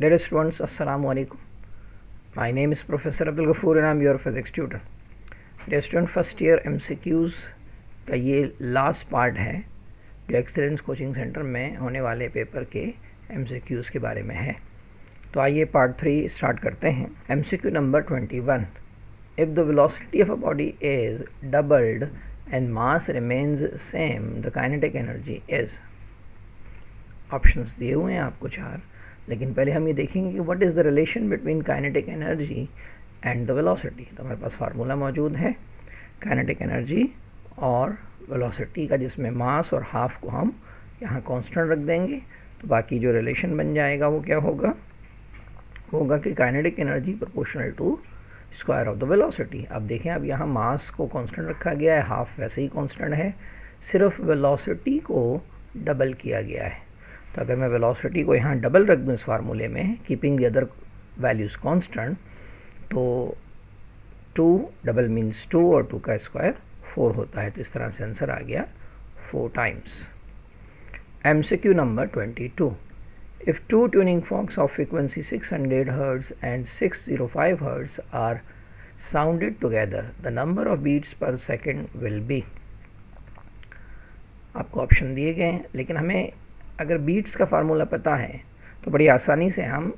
Dear students, Assalamu alaikum. My name is Professor Abdul Ghafoor and I am your physics tutor. Dear student, first year MCQs का ये last part है जो excellence coaching centre में होने वाले paper के MCQs के बारे में है. तो आइए पार्ट 3 स्टार्ट करते हैं. MCQ number 21. If the velocity of a body is doubled and mass remains same, the kinetic energy is. Options दिए हुए हैं आपको 4, लेकिन पहले हम ये देखेंगे कि what is the relation between kinetic energy and the velocity. तो हमारे पास फार्मूला मौजूद है काइनेटिक एनर्जी और वेलोसिटी का, जिसमें मास और हाफ को हम यहाँ कांस्टेंट रख देंगे. तो बाकी जो रिलेशन बन जाएगा वो क्या होगा कि kinetic energy proportional to square of the velocity. अब देखें, अब यहाँ मास को कांस्टेंट रखा गया है, हाफ वैसे ही कांस्टेंट है, सिर्फ वेलोसिटी को डबल किया गया है. तो अगर मैं वेलोसिटी को यहाँ डबल रख दूँ इस फार्मूले में, keeping the other values constant, तो 2 डबल मीन्स 2 और 2 का स्क्वायर 4 होता है. तो इस तरह से आंसर आ गया 4 times. MCQ number 22. If two tuning forks of frequency 600 Hz and 605 Hz are sounded together, the number of beats per second will be. आपको ऑप्शन दिए गए हैं, लेकिन हमें अगर बीट्स का फार्मूला पता है तो बड़ी आसानी से हम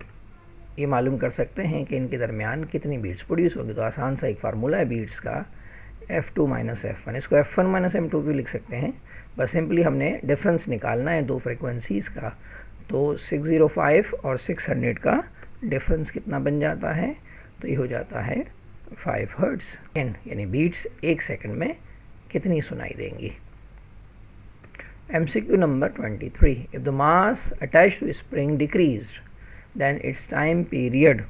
ये मालूम कर सकते हैं कि इनके दरमियान कितनी बीट्स प्रोड्यूस होगी. तो आसान सा एक फार्मूला है बीट्स का, F2 - F1. इसको F1 - M2 भी लिख सकते हैं. बस सिंपली हमने डिफरेंस निकालना है दो फ्रिक्वेंसीज़ का. तो 605 और 600 का डिफरेंस कितना बन जाता है, तो ये हो जाता है 5 हर्ट्ज़. यानी बीट्स 1 सेकंड में कितनी सुनाई देंगी. MCQ number 23. If the mass attached to a spring decreased, then its time period.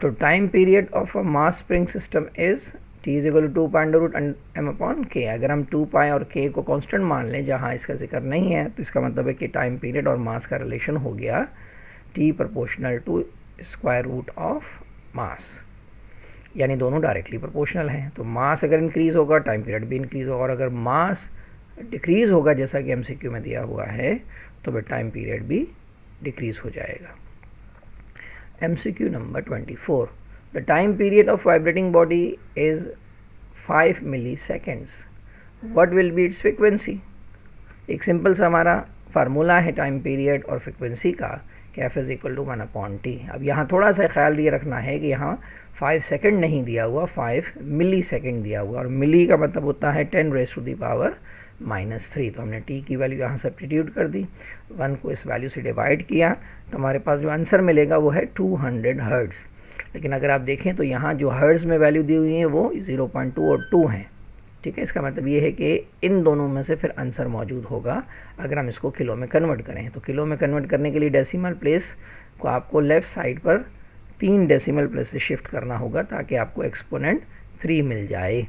So time period of a mass spring system is T is equal to 2 pi under root m upon k. अगर हम 2 pi और k को constant मान लें, जहाँ इसका जिक्र नहीं है, तो इसका मतलब है कि टाइम पीरियड और मास का रिलेशन हो गया T proportional to square root of mass, यानी दोनों डायरेक्टली प्रोपोर्शनल हैं. तो मास अगर इंक्रीज़ होगा, टाइम पीरियड भी इंक्रीज़ होगा, और अगर मास डिक्रीज़ होगा जैसा कि MCQ में दिया हुआ है, तो फिर टाइम पीरियड भी डिक्रीज़ हो जाएगा. MCQ number 24. The time period of vibrating body is 5 milliseconds. What will be its frequency. एक सिंपल सा हमारा फार्मूला है टाइम पीरियड और फ्रिक्वेंसी का, कि F is equal to 1/T. अब यहाँ थोड़ा सा ख्याल ये रखना है कि यहाँ 5 सेकंड नहीं दिया हुआ, 5 मिली सेकेंड दिया हुआ, और मिली का मतलब होता है 10⁻³ तो हमने t की वैल्यू यहाँ सब्स्टिट्यूट कर दी, 1 को इस वैल्यू से डिवाइड किया, तो हमारे पास जो आंसर मिलेगा वो है 200 हर्ट्ज़. लेकिन अगर आप देखें तो यहाँ जो हर्ट्ज़ में वैल्यू दी हुई है वो 0.2 और 2 हैं. ठीक है, इसका मतलब ये है कि इन दोनों में से फिर आंसर मौजूद होगा अगर हम इसको किलो में कन्वर्ट करें. तो किलो में कन्वर्ट करने के लिए डेसिमल प्लेस को आपको लेफ़्ट साइड पर 3 डेसिमल प्लेस से शिफ्ट करना होगा, ताकि आपको एक्सपोनेंट 3 मिल जाए.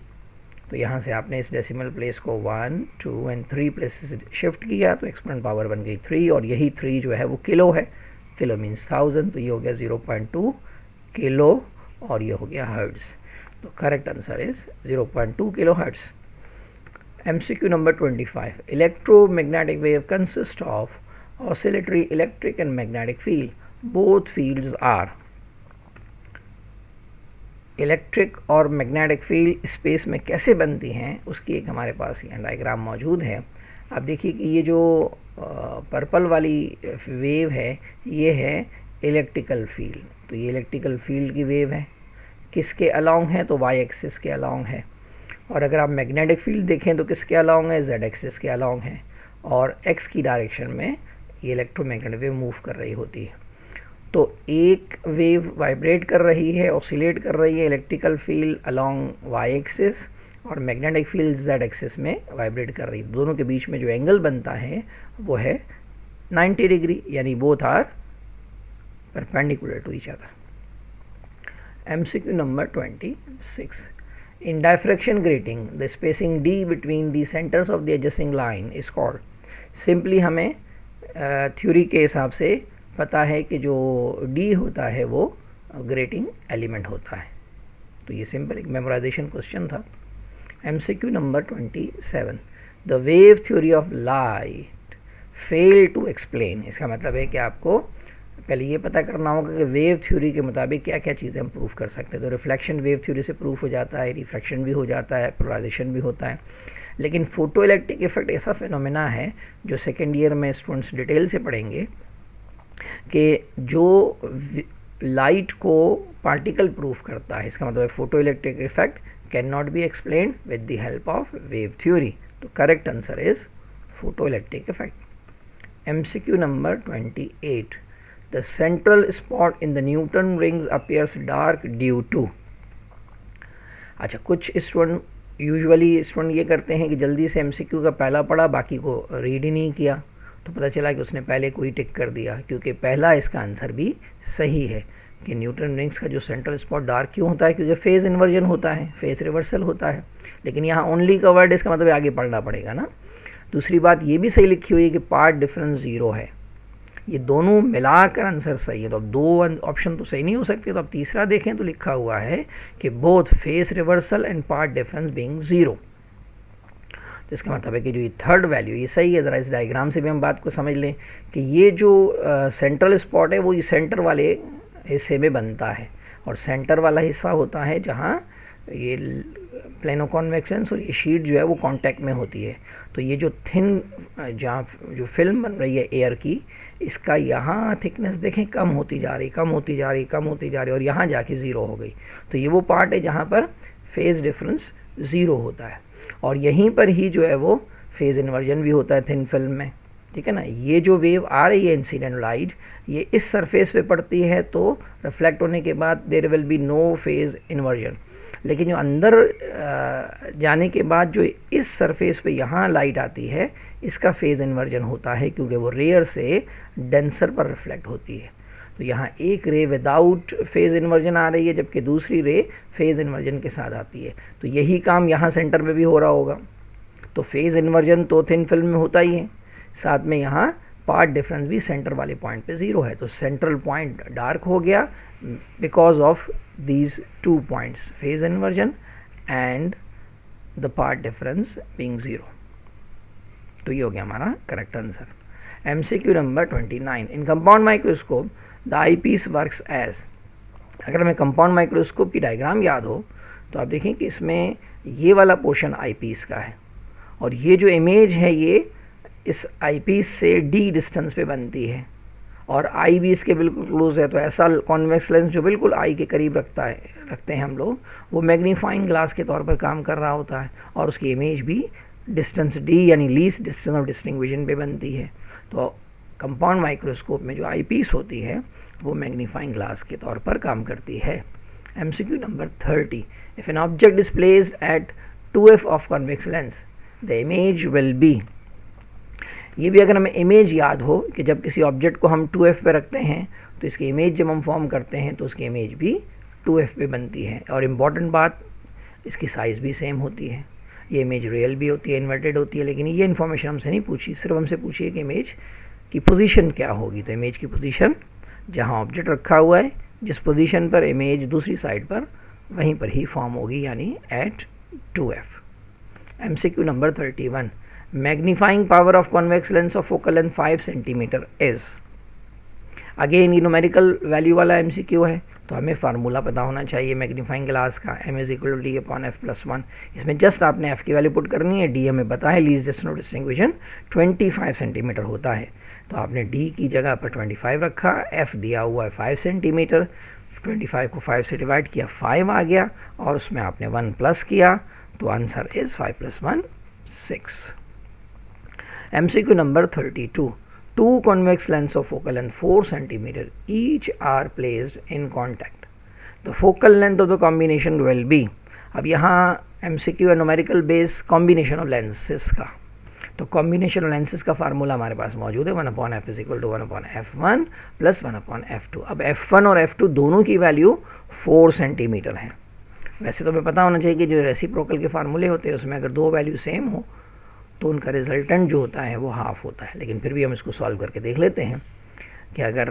तो यहाँ से आपने इस डेसिमल प्लेस को 1, 2 और 3 प्लेसेस से शिफ्ट किया, तो एक्सपोनेंट पावर बन गई 3, और यही 3 जो है वो किलो है. किलो मीन्स 1000, तो ये हो गया 0.2 किलो, और ये हो गया हर्ट्ज़. तो correct answer is 0.2 kilo hertz. MCQ number 25. Electromagnetic wave consists of oscillatory electric and magnetic field. Both fields are. Electric और मैग्नेटिक फील्ड स्पेस में कैसे बनती हैं, उसकी एक हमारे पास यहाँ डायग्राम मौजूद है. आप देखिए कि ये जो पर्पल वाली वेव है, ये है इलेक्ट्रिकल फील्ड. तो ये इलेक्ट्रिकल फील्ड की वेव है, किसके अलोंग है, तो वाई एक्सिस के अलोंग है. और अगर आप मैग्नेटिक फील्ड देखें तो किसके अलोंग है, जेड एक्सिस के अलोंग है, और एक्स की डायरेक्शन में ये इलेक्ट्रोमैग्नेटिक वेव मूव कर रही होती है. तो एक वेव वाइब्रेट कर रही है, ऑसिलेट कर रही है, electrical field along Y axis, और मैग्नेटिक फील्ड जेड एक्सिस में वाइब्रेट कर रही है. दोनों के बीच में जो एंगल बनता है वो है 90 डिग्री, यानी both are perpendicular to each other. MCQ number 26. In diffraction grating, the spacing d between the centers of the adjacent line is called. Simply हमें थ्योरी के हिसाब से पता है कि जो d होता है वो ग्रेटिंग एलिमेंट होता है. तो ये सिंपल एक मेमोराइजेशन क्वेश्चन था. MCQ number 27. The wave theory of light fail to explain. इसका मतलब है कि आपको पहले ये पता करना होगा कि वेव थ्योरी के मुताबिक क्या क्या चीज़ें हम प्रूफ कर सकते हैं। तो रिफ्लेक्शन वेव थ्योरी से प्रूफ हो जाता है, रिफ्रैक्शन भी हो जाता है, पोलराइजेशन भी होता है। लेकिन फोटो इलेक्ट्रिक इफेक्ट ऐसा फिनोमेना है जो सेकेंड ईयर में स्टूडेंट्स डिटेल से पढ़ेंगे कि जो लाइट को पार्टिकल प्रूफ करता है। इसका मतलब है photo electric effect can not be explained with the help of wave theory. तो correct answer is photo electric effect. MCQ number 28, the central spot in the Newton rings appears dark due to। अच्छा, कुछ student usually ये करते हैं कि जल्दी से MCQ का पहला पढ़ा, बाकी को रीड ही नहीं किया, तो पता चला कि उसने पहले कोई टिक कर दिया, क्योंकि पहला इसका आंसर भी सही है कि न्यूटन रिंग्स का जो सेंट्रल स्पॉट डार्क क्यों होता है, क्योंकि फेज इन्वर्जन होता है, फेज रिवर्सल होता है। लेकिन यहाँ ओनली का वर्ड, इसका मतलब आगे पढ़ना पड़ेगा ना। दूसरी बात ये भी सही लिखी हुई है कि पार्ट डिफरेंस 0 है। ये दोनों मिलाकर आंसर सही है। तो अब 2 ऑप्शन तो सही नहीं हो सकते, तो अब तीसरा देखें तो लिखा हुआ है कि both face reversal and path difference being 0। तो इसका मतलब है कि जो ये थर्ड वैल्यू ये सही है। ज़रा इस डायग्राम से भी हम बात को समझ लें कि ये जो सेंट्रल स्पॉट है वो ये सेंटर वाले हिस्से में बनता है, और सेंटर वाला हिस्सा होता है जहाँ ये प्लेनो कॉन्वेक्सेंस और ये शीट जो है वो कांटेक्ट में होती है। तो ये जो थिन जहाँ जो फिल्म बन रही है एयर की, इसका यहाँ थिकनेस देखें कम होती जा रही, कम होती जा रही, कम होती जा रही, और यहाँ जाके 0 हो गई। तो ये वो पार्ट है जहाँ पर फेज डिफरेंस 0 होता है, और यहीं पर ही जो है वो फेज इन्वर्जन भी होता है थिन फिल्म में, ठीक है ना। ये जो वेव आ रही है इंसिडेंट लाइट, ये इस सरफेस पे पड़ती है, तो रिफ्लेक्ट होने के बाद there will be no phase inversion. लेकिन जो अंदर जाने के बाद जो इस सरफेस पे यहाँ लाइट आती है, इसका फेज इन्वर्जन होता है, क्योंकि वो रेयर से डेंसर पर रिफ्लेक्ट होती है। तो यहाँ एक रे विदाउट फेज इन्वर्जन आ रही है, जबकि दूसरी रे फेज इन्वर्जन के साथ आती है। तो यही काम यहाँ सेंटर में भी हो रहा होगा। तो फेज इन्वर्जन तो थिन फिल्म में होता ही है, साथ में यहाँ पार्ट डिफरेंस भी सेंटर वाले पॉइंट पे 0 है। तो सेंट्रल पॉइंट डार्क हो गया because of these 2 points, phase inversion and the part difference being 0। तो ये हो गया हमारा correct answer. MCQ number 29, in compound microscope the eyepiece works as. अगर हमें कंपाउंड माइक्रोस्कोप की डायग्राम याद हो तो आप देखें कि इसमें ये वाला पोर्शन आईपीस का है, और ये जो इमेज है ये इस आईपीस से d डिस्टेंस पे बनती है, और आई भी इसके बिल्कुल क्लोज है। तो ऐसा कॉन्वेक्स लेंस जो बिल्कुल आई के करीब रखते हैं हम लोग, वो मैग्नीफाइंग ग्लास के तौर पर काम कर रहा होता है, और उसकी इमेज भी डिस्टेंस d यानी लीस्ट डिस्टेंस ऑफ डिस्टिंग्विशन पे बनती है। तो कंपाउंड माइक्रोस्कोप में जो आई पीस होती है वो मैग्नीफाइंग ग्लास के तौर पर काम करती है। MCQ number 30, if an object is placed at 2f of convex lens the image will be. ये भी अगर हमें इमेज याद हो कि जब किसी ऑब्जेक्ट को हम 2f पे रखते हैं तो इसकी इमेज जब हम फॉर्म करते हैं तो उसकी इमेज भी 2f पे बनती है। और इम्पॉर्टेंट बात, इसकी साइज़ भी सेम होती है। ये इमेज रियल भी होती है, इन्वर्टेड होती है, लेकिन ये इन्फॉर्मेशन हमसे नहीं पूछी, सिर्फ हमसे पूछी है कि इमेज की पोजीशन क्या होगी। तो इमेज की पोजीशन जहाँ ऑब्जेक्ट रखा हुआ है, जिस पोजीशन पर इमेज दूसरी साइड पर, वहीं पर ही फॉर्म होगी, यानी at 2f। MCQ number 31, magnifying power of convex lens of focal length 5 centimetre is. Again ये न्यूमेरिकल वैल्यू वाला MCQ है, तो हमें फार्मूला पता होना चाहिए मैग्नीफाइंग ग्लास का, m is equal to d upon f+1। इसमें जस्ट आपने f की वैल्यू पुट करनी है। d हमें पता है लीस्ट डिस्टेंस ऑफ डिस्टिंग्विशन 25 सेंटीमीटर होता है, तो आपने d की जगह पर 25 रखा, f दिया हुआ है 5 सेंटीमीटर, 25 को 5 से डिवाइड किया, 5 आ गया, और उसमें आपने 1 प्लस किया, तो answer is 5 + 1 6। MCQ number 32, 2 convex lens of focal length 4 cm each are placed in contact. The focal length of the combination will be। अब यहाँ MCQ है numerical base combination of lenses का, तो कॉम्बिनेशन ऑफ लेंसेज का formula हमारे पास मौजूद है 1/f = 1/f1 + 1/f2। अब f1 और f2 दोनों की वैल्यू 4 सेंटीमीटर है। वैसे तो हमें पता होना चाहिए कि जो रेसिप्रोकल के फार्मूले होते हैं उसमें अगर 2 वैल्यू सेम हो तो उनका रिजल्टेंट जो होता है वो हाफ होता है। लेकिन फिर भी हम इसको सॉल्व करके देख लेते हैं कि अगर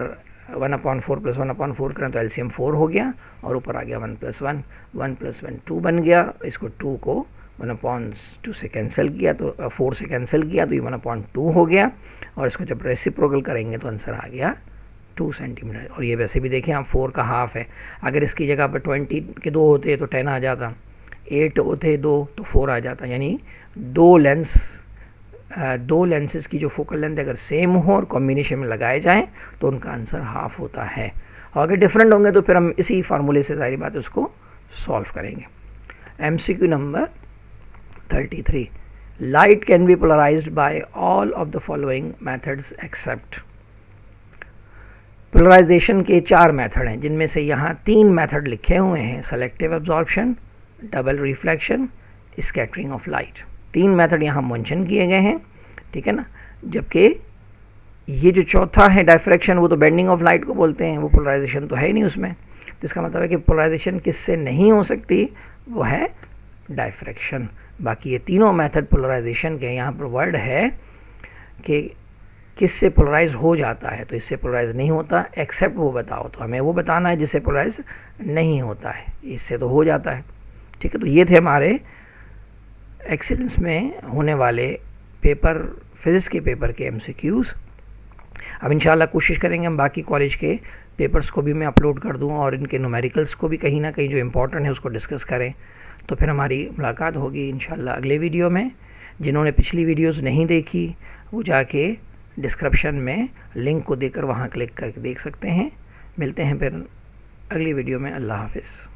1/4 + 1/4 करें तो LCM 4 हो गया, और ऊपर आ गया 1 + 1, 1 + 1 2 बन गया। इसको 2 को 1/2 से कैंसिल किया तो 4 से कैंसिल किया तो ये 1/2 हो गया, और इसको जब रेसिप्रोकल करेंगे तो आंसर आ गया 2 सेंटीमीटर। और ये वैसे भी देखें आप 4 का हाफ है, अगर इसकी जगह पर 20 के 2 होते तो 10 आ जाता, 8 होते 2 तो 4 आ जाता, यानी दो लेंसेज की जो फोकल लेंथ अगर सेम हो और कॉम्बिनेशन में लगाए जाएं तो उनका आंसर हाफ होता है, और अगर डिफरेंट होंगे तो फिर हम इसी फार्मूले से सारी बात उसको सॉल्व करेंगे। MCQ number 33, light can be polarised by all of the following methods except. Polarisation के 4 मेथड हैं, जिनमें से यहाँ 3 मेथड लिखे हुए हैं, selective absorption, double reflection, scattering of light. 3 method यहाँ मेंशन किए गए हैं, ठीक है ना। जबकि ये जो चौथा है डायफ्रैक्शन, वो तो बेंडिंग ऑफ लाइट को बोलते हैं, वो पोलराइजेशन तो है ही नहीं उसमें, तो इसका मतलब है कि पोलराइजेशन किससे नहीं हो सकती, वो है डायफ्रैक्शन। बाकी ये तीनों मेथड पोलराइजेशन के, यहाँ पर वर्ड है कि किससे पोलराइज हो जाता है, तो इससे पोलराइज नहीं होता, एक्सेप्ट वो बताओ, तो हमें वो बताना है जिससे पोलराइज नहीं होता है, इससे तो हो जाता है, ठीक है। तो ये थे हमारे एक्सीलेंस में होने वाले पेपर, फिज़िक्स के पेपर के MCQs। अब इंशाल्लाह कोशिश करेंगे हम बाकी कॉलेज के पेपर्स को भी मैं अपलोड कर दूँ और इनके न्यूमेरिकल्स को भी कहीं ना कहीं जो इम्पोर्टेंट है उसको डिस्कस करें, तो फिर हमारी मुलाकात होगी इंशाल्लाह अगले वीडियो में। जिन्होंने पिछली वीडियोस नहीं देखी वो जाके डिस्क्रिप्शन में लिंक को देकर वहाँ क्लिक करके देख सकते हैं। मिलते हैं फिर अगली वीडियो में। अल्लाह हाफिज़।